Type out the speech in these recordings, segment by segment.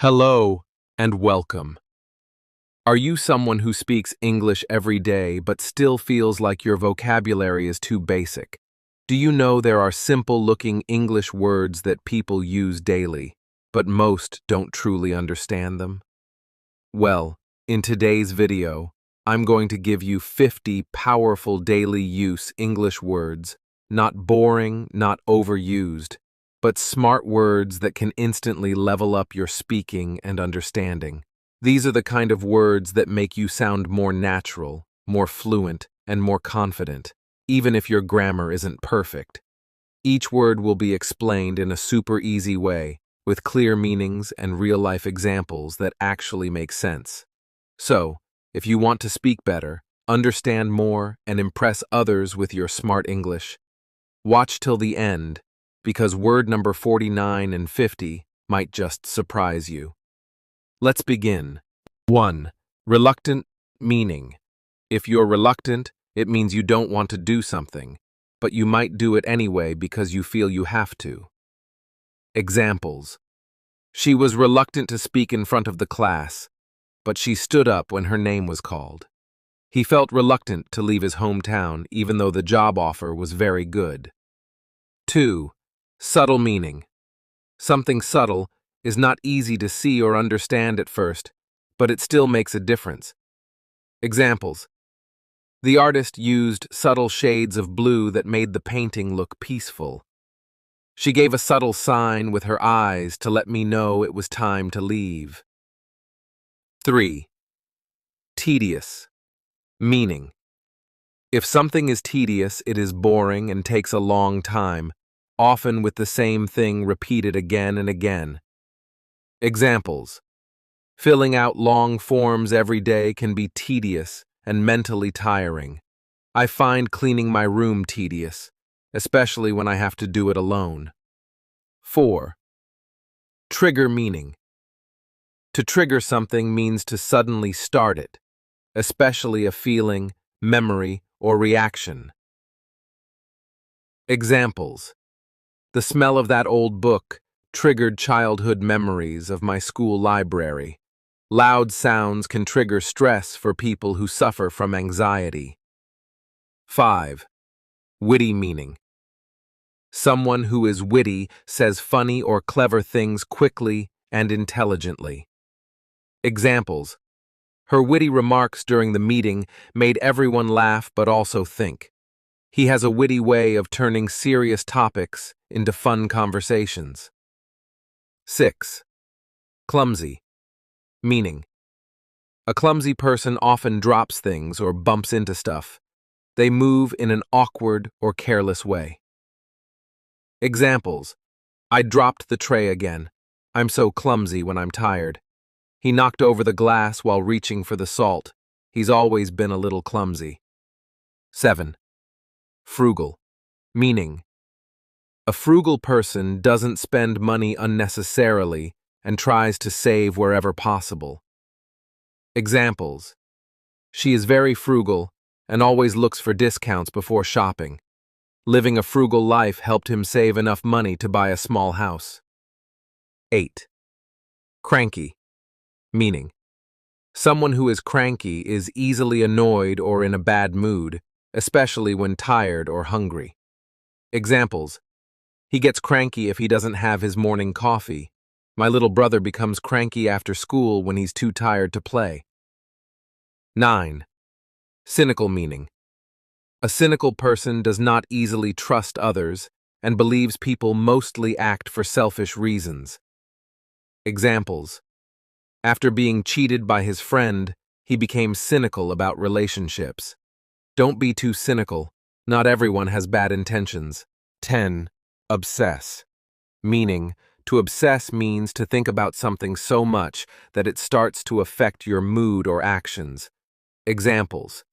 Hello and welcome. Are you someone who speaks English every day but still feels like your vocabulary is too basic? Do you know there are simple-looking English words that people use daily, but most don't truly understand them? Well, in today's video, I'm going to give you 50 powerful daily use English words, not boring, not overused, but smart words that can instantly level up your speaking and understanding. These are the kind of words that make you sound more natural, more fluent, and more confident, even if your grammar isn't perfect. Each word will be explained in a super easy way, with clear meanings and real-life examples that actually make sense. So, if you want to speak better, understand more, and impress others with your smart English, watch till the end, because word number 49 and 50 might just surprise you. Let's begin. 1. Reluctant meaning. If you're reluctant, it means you don't want to do something, but you might do it anyway because you feel you have to. Examples. She was reluctant to speak in front of the class, but she stood up when her name was called. He felt reluctant to leave his hometown even though the job offer was very good. 2. Subtle meaning. Something subtle is not easy to see or understand at first, but it still makes a difference. Examples. The artist used subtle shades of blue that made the painting look peaceful. She gave a subtle sign with her eyes to let me know it was time to leave. 3. Tedious meaning. If something is tedious, it is boring and takes a long time, often with the same thing repeated again and again. Examples. Filling out long forms every day can be tedious and mentally tiring. I find cleaning my room tedious, especially when I have to do it alone. 4. Trigger meaning. To trigger something means to suddenly start it, especially a feeling, memory, or reaction. Examples. The smell of that old book triggered childhood memories of my school library. Loud sounds can trigger stress for people who suffer from anxiety. 5. Witty meaning. Someone who is witty says funny or clever things quickly and intelligently. Examples. Her witty remarks during the meeting made everyone laugh but also think. He has a witty way of turning serious topics into fun conversations. 6. Clumsy meaning. A clumsy person often drops things or bumps into stuff. They move in an awkward or careless way. Examples. I dropped the tray again. I'm so clumsy when I'm tired. He knocked over the glass while reaching for the salt. He's always been a little clumsy. 7. Frugal meaning. A frugal person doesn't spend money unnecessarily and tries to save wherever possible. Examples. She is very frugal and always looks for discounts before shopping. Living a frugal life helped him save enough money to buy a small house. 8. Cranky meaning. Someone who is cranky is easily annoyed or in a bad mood, especially when tired or hungry. Examples. He gets cranky if he doesn't have his morning coffee. My little brother becomes cranky after school when he's too tired to play. 9. Cynical meaning. A cynical person does not easily trust others and believes people mostly act for selfish reasons. Examples. After being cheated by his friend, he became cynical about relationships. Don't be too cynical. Not everyone has bad intentions. 10. Obsess meaning. To obsess means to think about something so much that it starts to affect your mood or actions. Examples.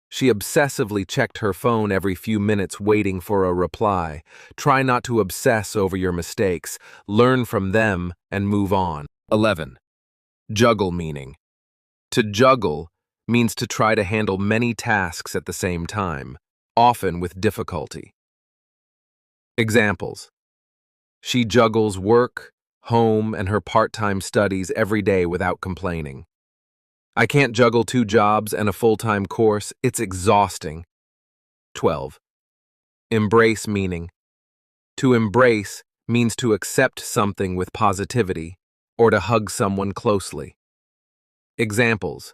She obsessively checked her phone every few minutes waiting for a reply. Try not to obsess over your mistakes. Learn from them and move on. 11. Juggle meaning. To juggle means to try to handle many tasks at the same time, often with difficulty. Examples. She juggles work, home, and her part-time studies every day without complaining. I can't juggle 2 jobs and a full-time course. It's exhausting. 12. Embrace meaning. To embrace means to accept something with positivity or to hug someone closely. Examples: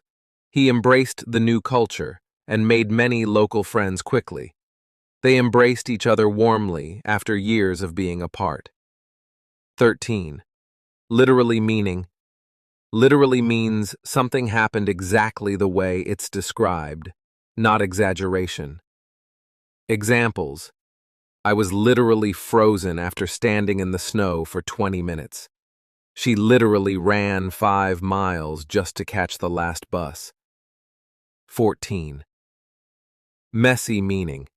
he embraced the new culture and made many local friends quickly. They embraced each other warmly after years of being apart. 13. Literally meaning. Literally means something happened exactly the way it's described, not exaggeration. Examples: I was literally frozen after standing in the snow for 20 minutes. She literally ran 5 miles just to catch the last bus. 14. Messy meaning.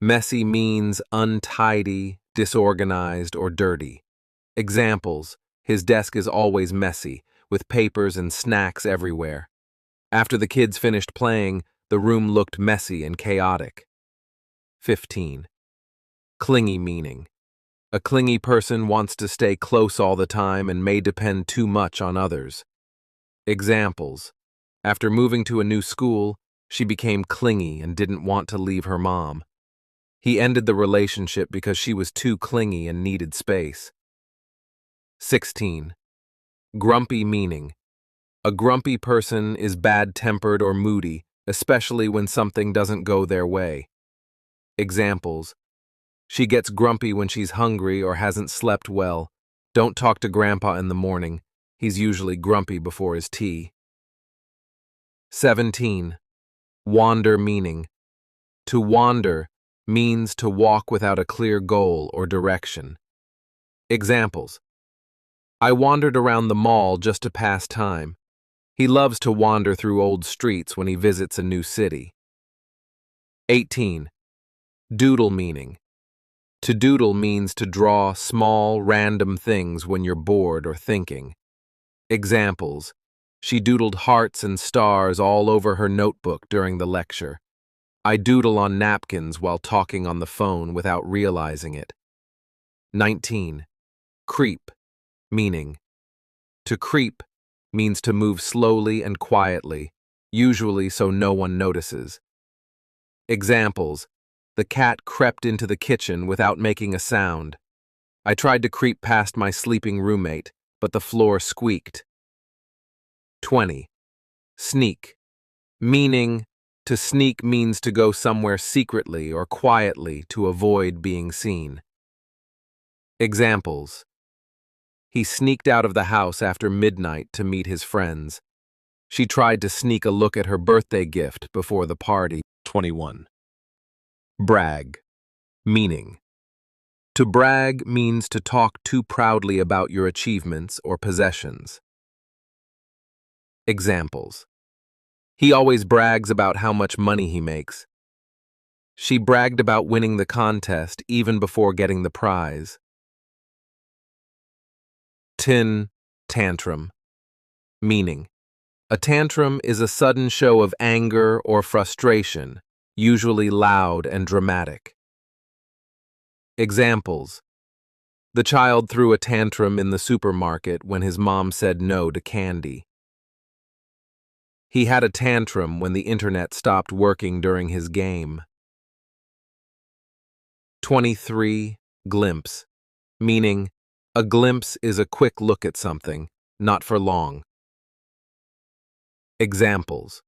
Messy means untidy, disorganized, or dirty. Examples: his desk is always messy, with papers and snacks everywhere. After the kids finished playing, the room looked messy and chaotic. 15. Clingy meaning. A clingy person wants to stay close all the time and may depend too much on others. Examples: after moving to a new school, she became clingy and didn't want to leave her mom. He ended the relationship because she was too clingy and needed space. 16. Grumpy meaning. A grumpy person is bad-tempered or moody, especially when something doesn't go their way. Examples: she gets grumpy when she's hungry or hasn't slept well. Don't talk to Grandpa in the morning. He's usually grumpy before his tea. 17. Wander meaning. To wander means to walk without a clear goal or direction. Examples: I wandered around the mall just to pass time. He loves to wander through old streets when he visits a new city. 18. Doodle meaning. To doodle means to draw small, random things when you're bored or thinking. Examples: she doodled hearts and stars all over her notebook during the lecture. I doodle on napkins while talking on the phone without realizing it. 19. Creep meaning. To creep means to move slowly and quietly, usually so no one notices. Examples: the cat crept into the kitchen without making a sound. I tried to creep past my sleeping roommate, but the floor squeaked. 20. Sneak meaning. To sneak means to go somewhere secretly or quietly to avoid being seen. Examples: he sneaked out of the house after midnight to meet his friends. She tried to sneak a look at her birthday gift before the party. 21. Brag meaning. To brag means to talk too proudly about your achievements or possessions. Examples: he always brags about how much money he makes. She bragged about winning the contest even before getting the prize. 10. Tantrum meaning. A tantrum is a sudden show of anger or frustration, usually loud and dramatic. Examples: the child threw a tantrum in the supermarket when his mom said no to candy. He had a tantrum when the internet stopped working during his game. 23. Glimpse meaning. A glimpse is a quick look at something, not for long. Examples: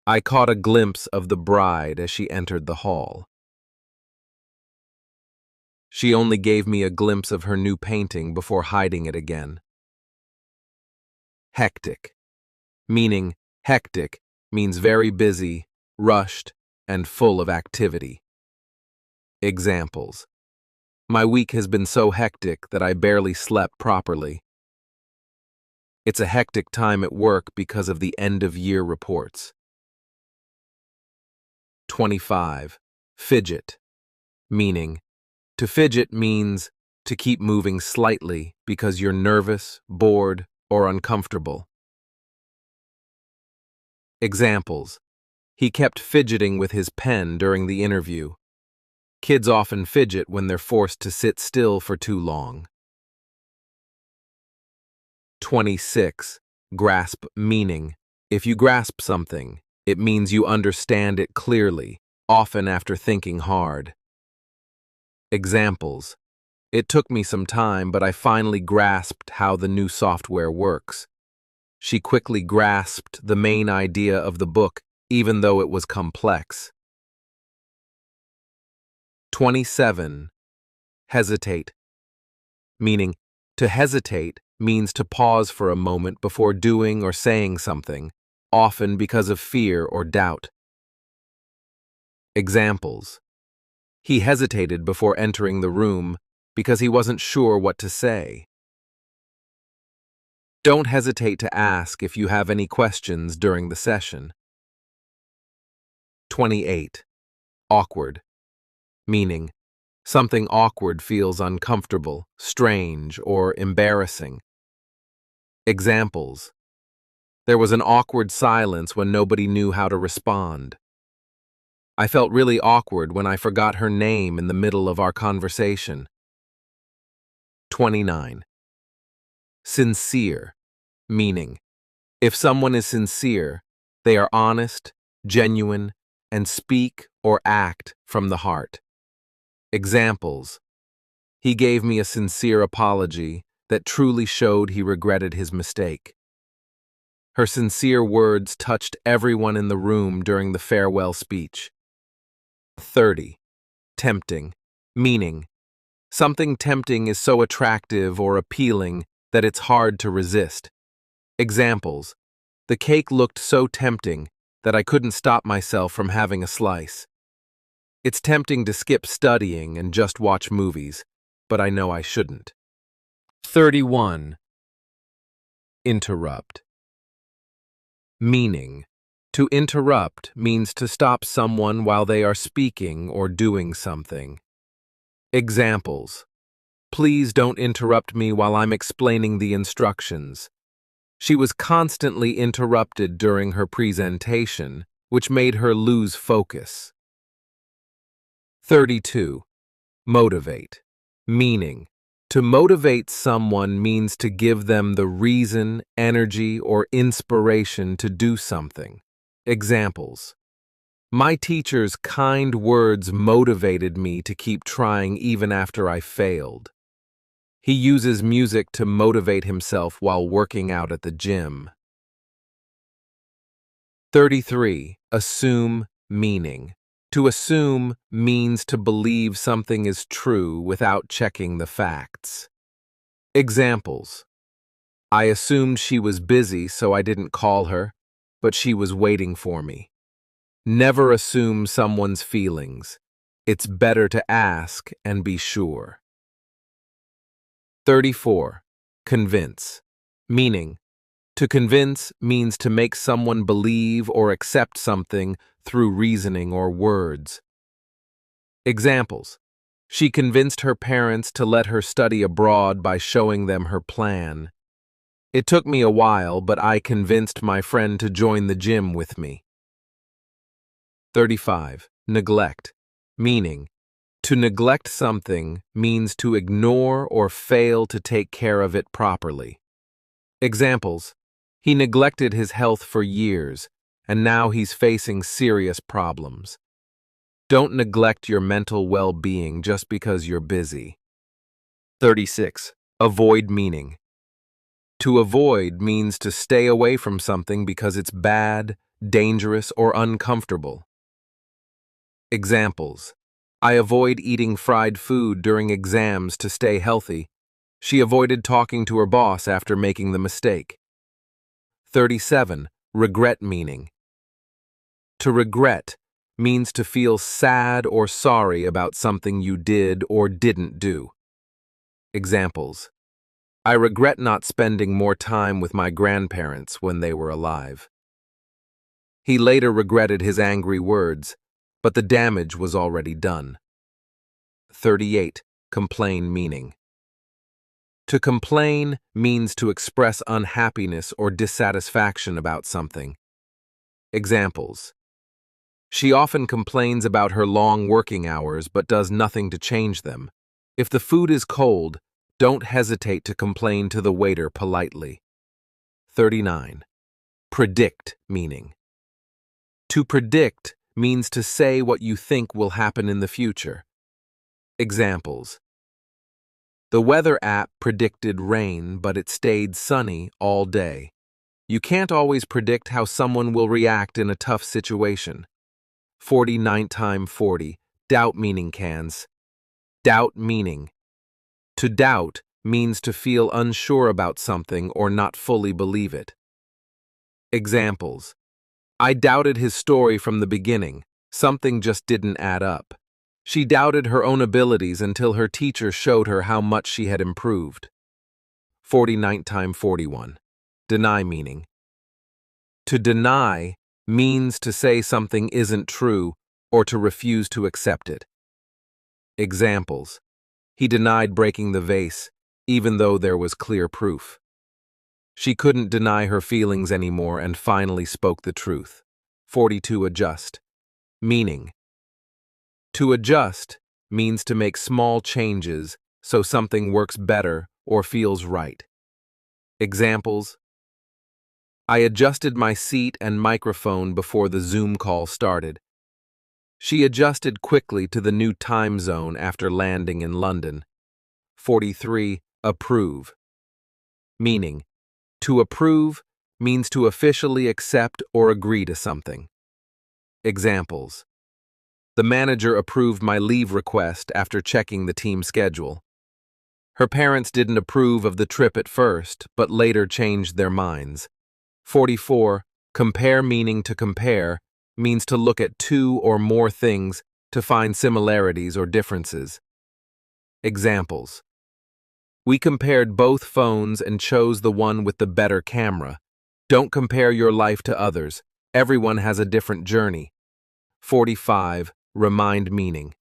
I caught a glimpse of the bride as she entered the hall. She only gave me a glimpse of her new painting before hiding it again. Hectic meaning. Hectic means very busy, rushed, and full of activity. Examples: my week has been so hectic that I barely slept properly. It's a hectic time at work because of the end-of-year reports. 25. Fidget meaning. To fidget means to keep moving slightly because you're nervous, bored, or uncomfortable. Examples: he kept fidgeting with his pen during the interview. Kids often fidget when they're forced to sit still for too long. 26. Grasp meaning. If you grasp something, it means you understand it clearly, often after thinking hard. Examples. It took me some time, but I finally grasped how the new software works. She quickly grasped the main idea of the book, even though it was complex. 27. Hesitate. Meaning, to hesitate means to pause for a moment before doing or saying something, often because of fear or doubt. Examples. He hesitated before entering the room because he wasn't sure what to say. Don't hesitate to ask if you have any questions during the session. 28. Awkward. Meaning, something awkward feels uncomfortable, strange, or embarrassing. Examples. There was an awkward silence when nobody knew how to respond. I felt really awkward when I forgot her name in the middle of our conversation. 29. Sincere. Meaning, if someone is sincere, they are honest, genuine, and speak or act from the heart. Examples. He gave me a sincere apology that truly showed he regretted his mistake. Her sincere words touched everyone in the room during the farewell speech. 30. Tempting. Meaning, something tempting is so attractive or appealing that it's hard to resist. Examples. The cake looked so tempting that I couldn't stop myself from having a slice. It's tempting to skip studying and just watch movies, but I know I shouldn't. 31. Interrupt. Meaning, to interrupt means to stop someone while they are speaking or doing something. Examples. Please don't interrupt me while I'm explaining the instructions. She was constantly interrupted during her presentation, which made her lose focus. 32. Motivate. Meaning, to motivate someone means to give them the reason, energy, or inspiration to do something. Examples. My teacher's kind words motivated me to keep trying even after I failed. He uses music to motivate himself while working out at the gym. 33. Assume meaning. To assume means to believe something is true without checking the facts. Examples. I assumed she was busy, so I didn't call her, but she was waiting for me. Never assume someone's feelings. It's better to ask and be sure. 34. Convince. Meaning, to convince means to make someone believe or accept something through reasoning or words. Examples. She convinced her parents to let her study abroad by showing them her plan. It took me a while, but I convinced my friend to join the gym with me. 35. Neglect. Meaning, to neglect something means to ignore or fail to take care of it properly. Examples. He neglected his health for years, and now he's facing serious problems. Don't neglect your mental well-being just because you're busy. 36. Avoid meaning. To avoid means to stay away from something because it's bad, dangerous, or uncomfortable. Examples. I avoid eating fried food during exams to stay healthy. She avoided talking to her boss after making the mistake. 37. Regret meaning. To regret means to feel sad or sorry about something you did or didn't do. Examples. I regret not spending more time with my grandparents when they were alive. He later regretted his angry words, but the damage was already done. 38. Complain meaning. To complain means to express unhappiness or dissatisfaction about something. Examples. She often complains about her long working hours but does nothing to change them. If the food is cold, don't hesitate to complain to the waiter politely. 39. Predict meaning. To predict means to say what you think will happen in the future. Examples. The weather app predicted rain, but it stayed sunny all day. You can't always predict how someone will react in a tough situation. 49 times 40. Doubt meaning cans. Doubt meaning. To doubt means to feel unsure about something or not fully believe it. Examples. I doubted his story from the beginning. Something just didn't add up. She doubted her own abilities until her teacher showed her how much she had improved. 49 times 41. Deny meaning. To deny means to say something isn't true or to refuse to accept it. Examples. He denied breaking the vase, even though there was clear proof. She couldn't deny her feelings anymore and finally spoke the truth. 42. Adjust. Meaning. To adjust means to make small changes so something works better or feels right. Examples. I adjusted my seat and microphone before the Zoom call started. She adjusted quickly to the new time zone after landing in London. 43. Approve. Meaning. To approve means to officially accept or agree to something. Examples. The manager approved my leave request after checking the team schedule. Her parents didn't approve of the trip at first, but later changed their minds. 44. Compare meaning. To compare means to look at two or more things to find similarities or differences. Examples. We compared both phones and chose the one with the better camera. Don't compare your life to others. Everyone has a different journey. 45. Remind meaning.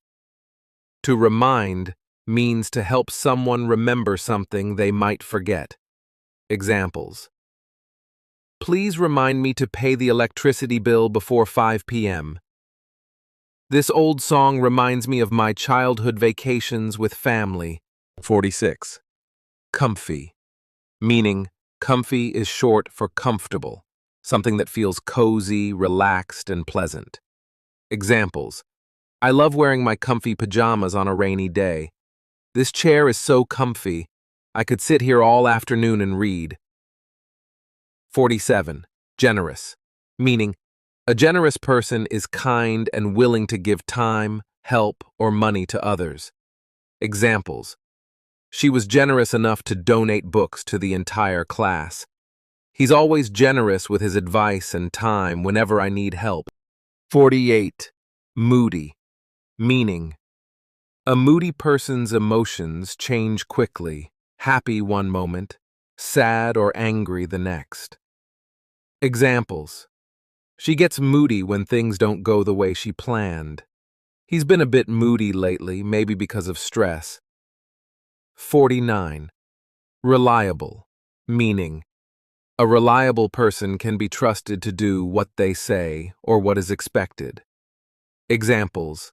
To remind means to help someone remember something they might forget. Examples. Please remind me to pay the electricity bill before 5 p.m. This old song reminds me of my childhood vacations with family. 46. Comfy. Meaning, comfy is short for comfortable, something that feels cozy, relaxed, and pleasant. Examples. I love wearing my comfy pajamas on a rainy day. This chair is so comfy, I could sit here all afternoon and read. 47. Generous. Meaning, a generous person is kind and willing to give time, help, or money to others. Examples. She was generous enough to donate books to the entire class. He's always generous with his advice and time whenever I need help. 48. Moody. Meaning, a moody person's emotions change quickly, happy one moment, sad or angry the next. Examples. She gets moody when things don't go the way she planned. He's been a bit moody lately, maybe because of stress. 49. Reliable. Meaning, a reliable person can be trusted to do what they say or what is expected. Examples.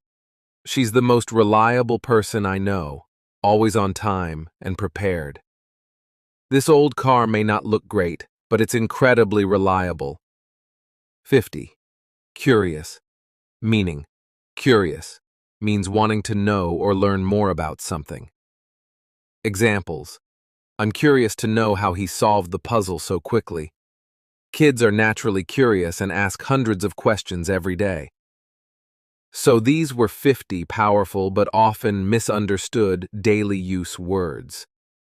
She's the most reliable person I know, always on time and prepared. This old car may not look great, but it's incredibly reliable. 50. Curious. Meaning, curious means wanting to know or learn more about something. Examples. I'm curious to know how he solved the puzzle so quickly. Kids are naturally curious and ask hundreds of questions every day. So these were 50 powerful but often misunderstood daily use words.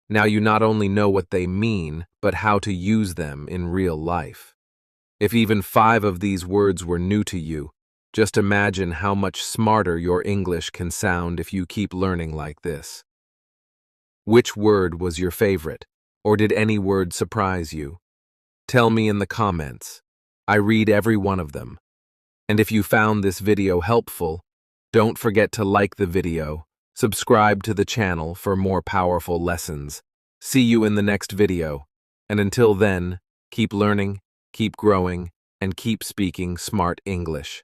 Now you not only know what they mean, but how to use them in real life. If even 5 of these words were new to you, just imagine how much smarter your English can sound if you keep learning like this. Which word was your favorite, or did any word surprise you? Tell me in the comments. I read every one of them. And if you found this video helpful, don't forget to like the video, subscribe to the channel for more powerful lessons. See you in the next video, and until then, keep learning, keep growing, and keep speaking smart English.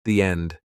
The end.